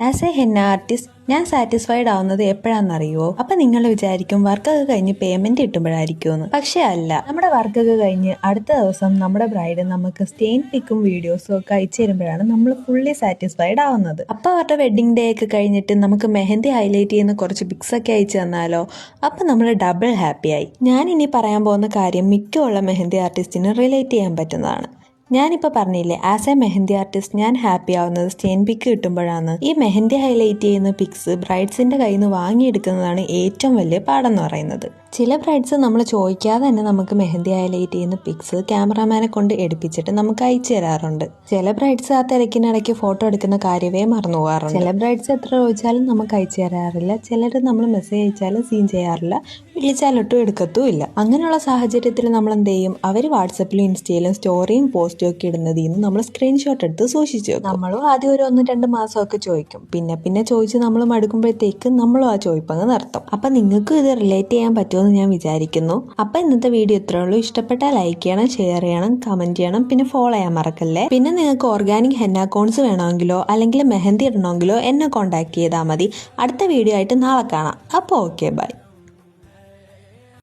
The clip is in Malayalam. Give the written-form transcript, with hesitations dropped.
ആസ് എ ഹെന്ന ആർട്ടിസ്റ്റ് ഞാൻ സാറ്റിസ്ഫൈഡ് ആവുന്നത് എപ്പോഴാണെന്നറിയുമോ? അപ്പൊ നിങ്ങൾ വിചാരിക്കും വർക്കൊക്കെ കഴിഞ്ഞ് പേയ്മെന്റ് കിട്ടുമ്പോഴായിരിക്കുമെന്ന്. പക്ഷെ അല്ല, നമ്മുടെ വർക്കൊക്കെ കഴിഞ്ഞ് അടുത്ത ദിവസം നമ്മുടെ ബ്രൈഡ് നമുക്ക് സ്റ്റെയിൻ പിക്കും വീഡിയോസും ഒക്കെ അയച്ചു തരുമ്പോഴാണ് നമ്മൾ ഫുള്ളി സാറ്റിസ്ഫൈഡ് ആവുന്നത്. അപ്പൊ അവരുടെ വെഡിങ് ഡേ ഒക്കെ കഴിഞ്ഞിട്ട് നമുക്ക് മെഹന്തി ഹൈലൈറ്റ് ചെയ്യുന്ന കുറച്ച് പിക്സ് ഒക്കെ അയച്ചു തന്നാലോ? അപ്പൊ നമ്മൾ ഡബിൾ ഹാപ്പി ആയി. ഞാൻ ഇനി പറയാൻ പോകുന്ന കാര്യം മിക്കുള്ള മെഹന്തി ആർട്ടിസ്റ്റിന് റിലേറ്റ് ചെയ്യാൻ പറ്റുന്നതാണ്. ഞാനിപ്പോൾ പറഞ്ഞില്ലേ, ആസ് എ മെഹന്തി ആർട്ടിസ്റ്റ് ഞാൻ ഹാപ്പി ആവുന്നത് സ്റ്റെയിൻ പിക്ക് കിട്ടുമ്പോഴാണ്. ഈ മെഹന്തി ഹൈലൈറ്റ് ചെയ്യുന്ന പിക്സ് ബ്രൈഡ്സിന്റെ കയ്യിൽ നിന്ന് വാങ്ങിയെടുക്കുന്നതാണ് ഏറ്റവും വലിയ പാടെന്ന് പറയുന്നത്. ചില ബ്രൈഡ്സ് നമ്മൾ ചോദിക്കാതെ തന്നെ നമുക്ക് മെഹന്തി ഹൈലൈറ്റ് ചെയ്യുന്ന പിക്സ് ക്യാമറാമാനെ കൊണ്ട് എടുപ്പിച്ചിട്ട് നമുക്ക് അയച്ചു തരാറുണ്ട്. ചില ബ്രൈഡ്സ് ആ തിരക്കിനിടയ്ക്ക് ഫോട്ടോ എടുക്കുന്ന കാര്യമേ മറന്നു പോകാറുണ്ട്. ചില ബ്രൈഡ്സ് എത്ര ചോദിച്ചാലും നമുക്ക് അയച്ചു തരാറില്ല. ചിലർ നമ്മൾ മെസ്സേജ് അയച്ചാലും സീൻ ചെയ്യാറില്ല, വിളിച്ചാലൊട്ടും എടുക്കത്തുമില്ല. അങ്ങനെയുള്ള സാഹചര്യത്തിൽ നമ്മൾ എന്ത് ചെയ്യും? അവർ വാട്സപ്പിലും ഇൻസ്റ്റയിലും സ്റ്റോറിയും പോസ്റ്റും ഒക്കെ ഇടുന്നതിൽ നിന്ന് നമ്മൾ സ്ക്രീൻഷോട്ട് എടുത്ത് സൂക്ഷിച്ചു വെക്കും. നമ്മളും ആദ്യം ഒരു 1-2 മാസമൊക്കെ ചോദിക്കും. പിന്നെ ചോദിച്ച് നമ്മൾ മടുക്കുമ്പോഴത്തേക്ക് നമ്മളും ആ ചോദിപ്പങ്ങ് നിർത്തും. അപ്പൊ നിങ്ങൾക്കും ഇത് റിലേറ്റ് ചെയ്യാൻ പറ്റുമെന്ന് ഞാൻ വിചാരിക്കുന്നു. അപ്പൊ ഇന്നത്തെ വീഡിയോ ഇത്രേ ഉള്ളൂ. ഇഷ്ടപ്പെട്ടാൽ ലൈക്ക് ചെയ്യണം, ഷെയർ ചെയ്യണം, കമന്റ് ചെയ്യണം, പിന്നെ ഫോളോ ചെയ്യാൻ മറക്കല്ലേ. പിന്നെ നിങ്ങൾക്ക് ഓർഗാനിക് ഹെന്ന കോൺസ് വേണമെങ്കിലോ അല്ലെങ്കിൽ മെഹന്തി ഇടണമെങ്കിലോ എന്നെ കോൺടാക്ട് ചെയ്താൽ മതി. അടുത്ത വീഡിയോ ആയിട്ട് നാളെ കാണാം. അപ്പോൾ ഓക്കെ, ബൈ.